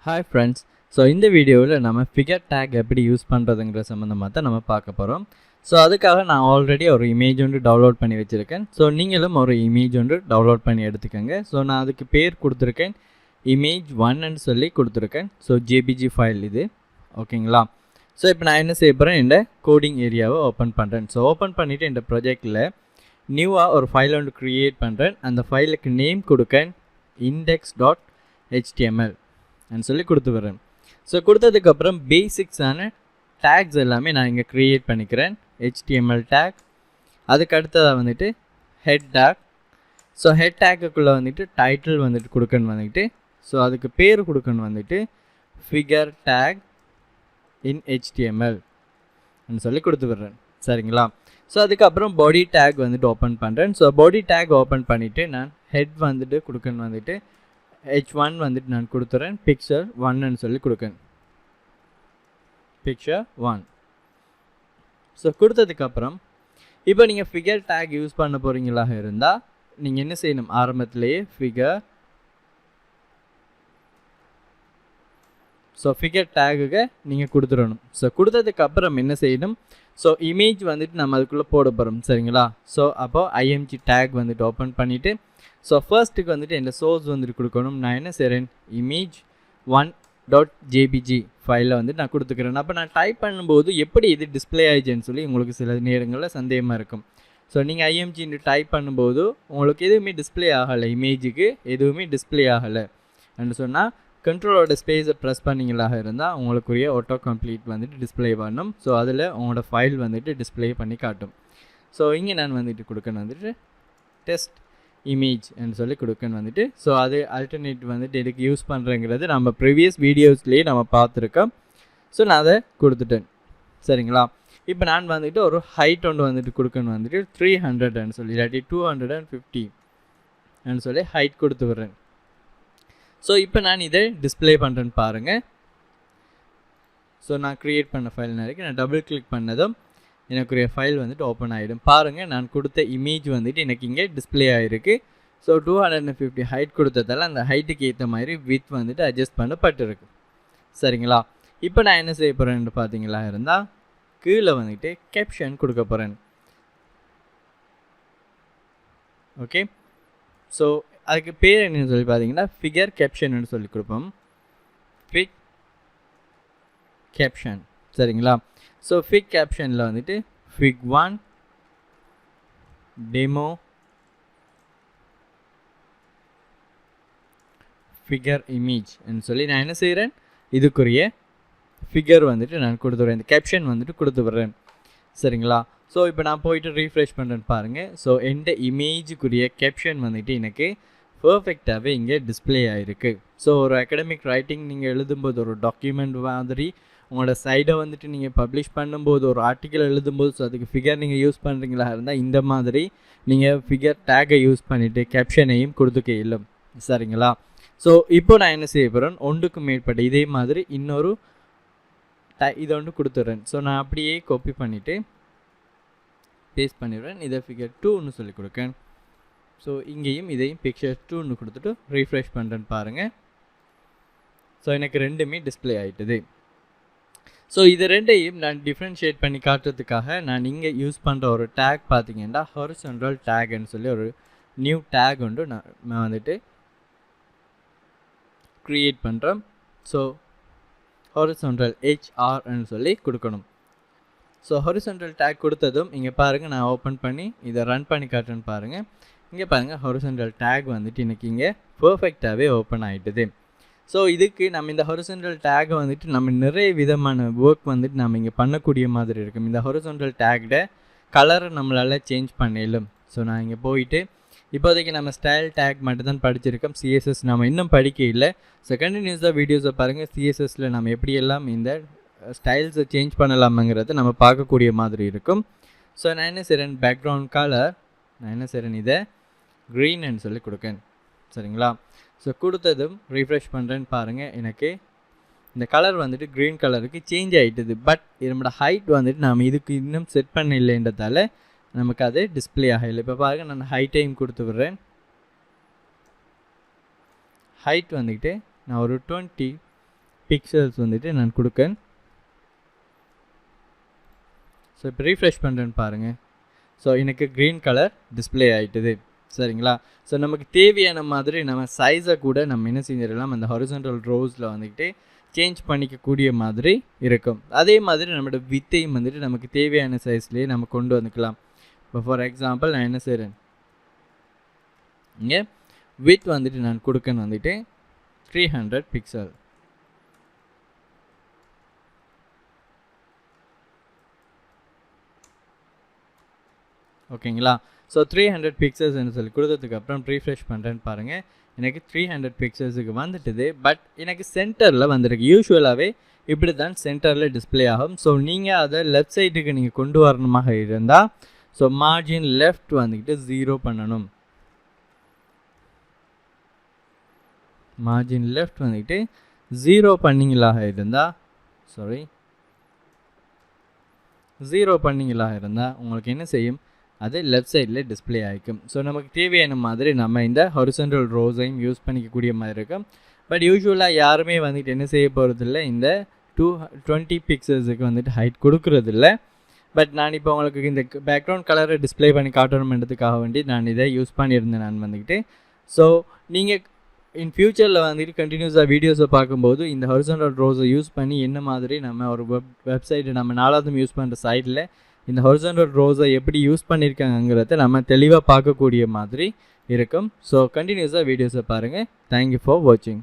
Hi friends, so in the video நம்ம figure tag எப்படி use பண்றதுங்கற சம்பந்தமா தான் நம்ம பார்க்க போறோம். So அதுக்காக நான் ஆல்ரெடி ஒரு இமேஜ் ஒன்று டவுன்லோட் பண்ணி வச்சிருக்கேன். So நீங்களும் ஒரு இமேஜ் ஒன்று டவுன்லோட் பண்ணி எடுத்துக்கங்க. So நான் அதுக்கு பேர் கொடுத்திருக்கேன் image1 ன்னு சொல்லி கொடுத்திருக்கேன். So jpg ஃபைல் இது. ஓகேங்களா? So இப்போ நான் என்ன செய்ய போறேன், இந்த கோடிங் ஏரியாவை ஓபன் பண்றேன். So ஓபன் பண்ணிட்டு இந்த ப்ராஜெக்ட்ல நியூவா ஒரு ஃபைல் ஒன்று கிரியேட் பண்றேன். அந்த ஃபைலுக்கு நேம் கொடுக்கேன் index.html ன்னு சொல்லி கொடுத்து வரேன். ஸோ கொடுத்ததுக்கப்புறம் பேசிக்ஸான டேக்ஸ் எல்லாமே நான் இங்கே க்ரியேட் பண்ணிக்கிறேன். HTML டேக், அதுக்கு அடுத்ததாக வந்துட்டு ஹெட் டேக். ஸோ ஹெட் டேக்குள்ளே வந்துட்டு டைட்டில் வந்துட்டு கொடுக்கணும் வந்துட்டு, ஸோ அதுக்கு பேர் கொடுக்கணும் வந்துட்டு ஃபிகர் டேக் இன் HTML ன்னு சொல்லி கொடுத்து விடுறேன். சரிங்களா? ஸோ அதுக்கப்புறம் பாடி டேக் வந்துட்டு ஓப்பன் பண்ணுறேன். ஸோ பாடி டேக் ஓப்பன் பண்ணிவிட்டு நான் ஹெட் வந்துட்டு கொடுக்கணும் வந்துட்டு h1 வந்துட்டு நான் கொடுத்துறேன், picture 1 ன்னு சொல்லி கொடுக்கேன், picture 1. ஸோ கொடுத்ததுக்கப்புறம் இப்போ நீங்கள் ஃபிகர் டேக் யூஸ் பண்ண போகிறீங்களாக இருந்தால் நீங்கள் என்ன செய்யணும், ஆரம்பத்திலேயே ஃபிகர் டேகுக்கு நீங்கள் கொடுத்துடணும். ஸோ கொடுத்ததுக்கப்புறம் என்ன செய்யணும், ஸோ இமேஜ் வந்துட்டு நம்ம அதுக்குள்ளே போட போகிறோம். சரிங்களா? ஸோ அப்போது img டேக் வந்துட்டு ஓப்பன் பண்ணிவிட்டு ஸோ ஃபர்ஸ்ட்டுக்கு வந்துட்டு இந்த சோர்ஸ் வந்துட்டு கொடுக்கணும். நான் என்ன செய்கிறேன், image1.jpg ஃபைலில் வந்துட்டு நான் கொடுத்துக்கிறேன். அப்போ நான் டைப் பண்ணும்போது எப்படி இது டிஸ்பிளே ஆயிடுச்சுன்னு சொல்லி உங்களுக்கு சில நேரங்களில் சந்தேகமாக இருக்கும். ஸோ நீங்கள் img டைப் பண்ணும்போது உங்களுக்கு எதுவுமே டிஸ்பிளே ஆகலை, இமேஜுக்கு எதுவுமே டிஸ்பிளே ஆகலை என்று சொன்னால் கண்ட்ரோலோட ஸ்பேஸை ப்ரெஸ் பண்ணிங்களாக இருந்தால் உங்களுக்குரிய ஆட்டோ கம்ப்ளீட் வந்துட்டு டிஸ்பிளே பண்ணணும். ஸோ அதில் உங்களோட ஃபைல் வந்துட்டு டிஸ்பிளே பண்ணி காட்டும். ஸோ இங்கே நான் வந்துட்டு கொடுக்கணும் வந்துட்டு டெஸ்ட் இமேஜ் என்று சொல்லி கொடுக்கணும் வந்துட்டு. ஸோ அது அல்டர்னேட் வந்துட்டு எதுக்கு யூஸ் பண்ணுறேங்கிறது நம்ம ப்ரீவியஸ் வீடியோஸ்லேயே நம்ம பார்த்துருக்கோம். ஸோ நான் அதை கொடுத்துட்டேன். சரிங்களா? இப்போ நான் வந்துட்டு ஒரு ஹைட் ஒன்று வந்துட்டு கொடுக்கணும் வந்துட்டு 300 சொல்லி, இல்லாட்டி 250 சொல்லி ஹைட் கொடுத்து விட்றேன். ஸோ இப்போ நான் இதை டிஸ்பிளே பண்ணுறேன்னு பாருங்கள். ஸோ நான் க்ரியேட் பண்ண ஃபைல் நான் டபுள் கிளிக் பண்ணதும் எனக்குரிய ஃபைல் வந்துட்டு ஓப்பன் ஆகிடும். பாருங்கள், நான் கொடுத்த இமேஜ் வந்துட்டு எனக்கு இங்கே டிஸ்பிளே ஆகிருக்கு. ஸோ 250 ஹைட் கொடுத்ததால் அந்த ஹைட்டுக்கு ஏற்ற மாதிரி வித் வந்துட்டு அட்ஜஸ்ட் பண்ணப்பட்டிருக்கு. சரிங்களா? இப்போ நான் என்ன செய்ய போகிறேன்னு பார்த்தீங்களா இருந்தால் கீழே வந்துட்டு கேப்ஷன் கொடுக்க போகிறேன். ஓகே, ஸோ அதுக்கு பேர் என்னன்னு சொல்லி பார்த்தீங்கன்னா ஃபிகர் கேப்ஷன்னு சொல்லி கொடுப்போம், ஃபிக் கேப்ஷன். சரிங்களா? ஸோ ஃபிக் கேப்ஷனில் வந்துட்டு fig1 டெமோ ஃபிகர் இமேஜ் சொல்லி நான் என்ன செய்கிறேன், இதுக்குரிய ஃபிகர் வந்துட்டு நான் கொடுத்துட்றேன், இந்த கேப்ஷன் வந்துட்டு கொடுத்து விட்றேன். சரிங்களா? ஸோ இப்போ நான் போயிட்டு ரீஃப்ரெஷ் பண்ணுறேன்னு பாருங்கள். ஸோ எந்த இமேஜுக்குரிய கேப்ஷன் வந்துட்டு எனக்கு பர்ஃபெக்டாகவே இங்கே டிஸ்பிளே ஆகிருக்கு. ஸோ ஒரு அகடமிக் ரைட்டிங் நீங்கள் எழுதும்போது ஒரு டாக்குமெண்ட் மாதிரி உங்களோட சைடை வந்துட்டு நீங்கள் பப்ளிஷ் பண்ணும்போது ஒரு ஆர்டிக்கல் எழுதும்போது ஸோ அதுக்கு ஃபிகர் நீங்கள் யூஸ் பண்ணுறீங்களா இருந்தால் இந்த மாதிரி நீங்கள் ஃபிகர் டேக்கை யூஸ் பண்ணிவிட்டு கேப்ஷனையும் கொடுத்துக்க இல்லை. சரிங்களா? ஸோ இப்போ நான் என்ன செய்ய போகிறேன், ஒன்றுக்கு மேற்பட்ட இதே மாதிரி இன்னொரு இதை ஒன்று கொடுத்துட்றேன். ஸோ நான் அப்படியே காப்பி பண்ணிவிட்டு பேஸ்ட் பண்ணிடுறேன். இதை ஃபிகர் 2ன்னு சொல்லி கொடுக்கேன். ஸோ இங்கேயும் இதையும் பிக்சர் 2ன்னு கொடுத்துட்டு ரீஃப்ரெஷ் பண்ணுறேன்னு பாருங்கள். ஸோ எனக்கு ரெண்டுமே டிஸ்பிளே ஆகிட்டுது. ஸோ இது ரெண்டையும் நான் டிஃப்ரென்ஷியேட் பண்ணி காட்டுறதுக்காக நான் இங்கே யூஸ் பண்ணுற ஒரு டேக் பார்த்தீங்கன்னா ஹாரிசான்டல் டேக்னு சொல்லி ஒரு நியூ டேக் ஒன்று நான் வந்துட்டு க்ரியேட் பண்ணுறேன். ஸோ ஹாரிசான்டல் HRன்னு சொல்லி கொடுக்கணும். ஸோ ஹாரிசான்டல் டேக் கொடுத்ததும் இங்கே பாருங்கள், நான் ஓப்பன் பண்ணி இதை ரன் பண்ணி காட்டுறேன்னு பாருங்கள். இங்கே பாருங்கள், ஹாரிசான்டல் டேக் வந்துட்டு எனக்கு இங்கே பர்ஃபெக்டாகவே ஓப்பன் ஆகிட்டுது. ஸோ இதுக்கு நம்ம இந்த ஹாரிசான்டல் டேக்கை வந்துட்டு நம்ம நிறைய விதமான ஒர்க் வந்துட்டு நம்ம இங்கே பண்ணக்கூடிய மாதிரி இருக்கும். இந்த ஹாரிசான்டல் டேக்கை கலரை நம்மளால் சேஞ்ச் பண்ணிடலாம். ஸோ நான் இங்கே போயிட்டு இப்போதைக்கு நம்ம ஸ்டைல் டேக் மட்டும் தான் படிச்சிருக்கோம், CSS நம்ம இன்னும் படிக்க இல்லை. ஸோ கண்டினியூஸாக வீடியோஸை பாருங்கள். CSSல நம்ம எப்படியெல்லாம் இந்த ஸ்டைல்ஸை சேஞ்ச் பண்ணலாமாங்கிறத நம்ம பார்க்கக்கூடிய மாதிரி இருக்கும். ஸோ நான் என்ன செய்கிறேன், பேக்ரவுண்ட் கலர் நான் என்ன செய்கிறேன், இதை க்ரீன்னு சொல்லி கொடுக்கேன். சரிங்களா? ஸோ கொடுத்ததும் ரீஃப்ரெஷ் பண்ணுறேன்னு பாருங்கள், எனக்கு இந்த கலர் வந்துட்டு க்ரீன் கலருக்கு சேஞ்ச் ஆகிட்டுது. பட் நம்மளோட ஹைட் வந்துட்டு நாம் இதுக்கு இன்னும் செட் பண்ண இல்லைன்றதால நமக்கு அது டிஸ்பிளே ஆகலை. இப்போ பாருங்கள், நான் ஹைட்டையும் கொடுத்து விட்றேன். ஹைட் வந்துக்கிட்டு நான் ஒரு 20 பிக்சல்ஸ் வந்துட்டு நான் கொடுக்கேன். ஸோ இப்போ ரீஃப்ரெஷ் பண்ணுறேன்னு பாருங்கள். ஸோ எனக்கு க்ரீன் கலர் டிஸ்பிளே ஆகிட்டுது. சரிங்களா? ஸோ நமக்கு தேவையான மாதிரி நம்ம சைஸை கூட நம்ம என்ன செஞ்சிடலாம், அந்த ஹாரிசான்டல் ரோஸில் வந்துக்கிட்டு சேஞ்ச் பண்ணிக்கக்கூடிய மாதிரி இருக்கும். அதே மாதிரி நம்மளோட வித்தையும் வந்துட்டு நமக்கு தேவையான சைஸ்லேயே நம்ம கொண்டு வந்துக்கலாம். இப்போ ஃபார் எக்ஸாம்பிள் நான் என்ன செய்கிறேன், இங்கே வித் வந்துட்டு நான் கொடுக்கன்னு வந்துட்டு 300 பிக்சல். ஓகேங்களா? ஸோ 300 பிக்சல்ஸ்ன்னு சொல்லி கொடுத்ததுக்கப்புறம் ரீஃப்ரெஷ் பண்ணுறேன்னு பாருங்கள். எனக்கு 300 பிக்சல்ஸுக்கு வந்துட்டுது. பட் எனக்கு சென்டரில் வந்துருக்கு. யூஸ்வலாகவே இப்படி தான் சென்டரில் டிஸ்பிளே ஆகும். ஸோ நீங்கள் அதை லெஃப்ட் சைடுக்கு நீங்கள் கொண்டு வரணுமாக இருந்தால் ஸோ மார்ஜின் லெஃப்ட் வந்துக்கிட்டு 0 பண்ணணும். மார்ஜின் லெஃப்ட் வந்துக்கிட்டு 0 பண்ணிங்களாக இருந்தால் 0 பண்ணிங்களாக இருந்தால் உங்களுக்கு என்ன செய்யும், அது லெஃப்ட் சைடில் டிஸ்பிளே ஆகிக்கும். ஸோ நமக்கு தேவையான மாதிரி நம்ம இந்த ஹாரிசான்டல் ரோஸையும் யூஸ் பண்ணிக்கக்கூடிய மாதிரி இருக்கும். பட் யூஸ்வலாக யாருமே வந்துட்டு என்ன செய்ய போகிறதில்ல, இந்த 20 பிக்சல்ஸுக்கு வந்துட்டு ஹைட் கொடுக்குறதில்ல. பட் நான் இப்போ உங்களுக்கு இந்த பேக்ரவுண்ட் கலரை டிஸ்பிளே பண்ணி காட்டணுன்றதுக்காக வேண்டி நான் இதை யூஸ் பண்ணியிருந்தேன் நான் வந்துக்கிட்டு. ஸோ நீங்கள் இன் ஃப்யூச்சரில் வந்துட்டு கண்டினியூஸாக வீடியோஸை பார்க்கும்போது இந்த ஹாரிசான்டல் ரோஸை யூஸ் பண்ணி என்ன மாதிரி நம்ம ஒரு வெப்சைட்டு நம்ம 4வது யூஸ் பண்ணுற சைட்டில் இந்த ஹாரிசான்டல் ரோஸை எப்படி யூஸ் பண்ணியிருக்காங்கிறத நம்ம தெளிவாக பார்க்கக்கூடிய மாதிரி இருக்கும். ஸோ கண்டினியூஸாக வீடியோஸை பாருங்கள். தேங்க்யூ ஃபார் வாட்சிங்.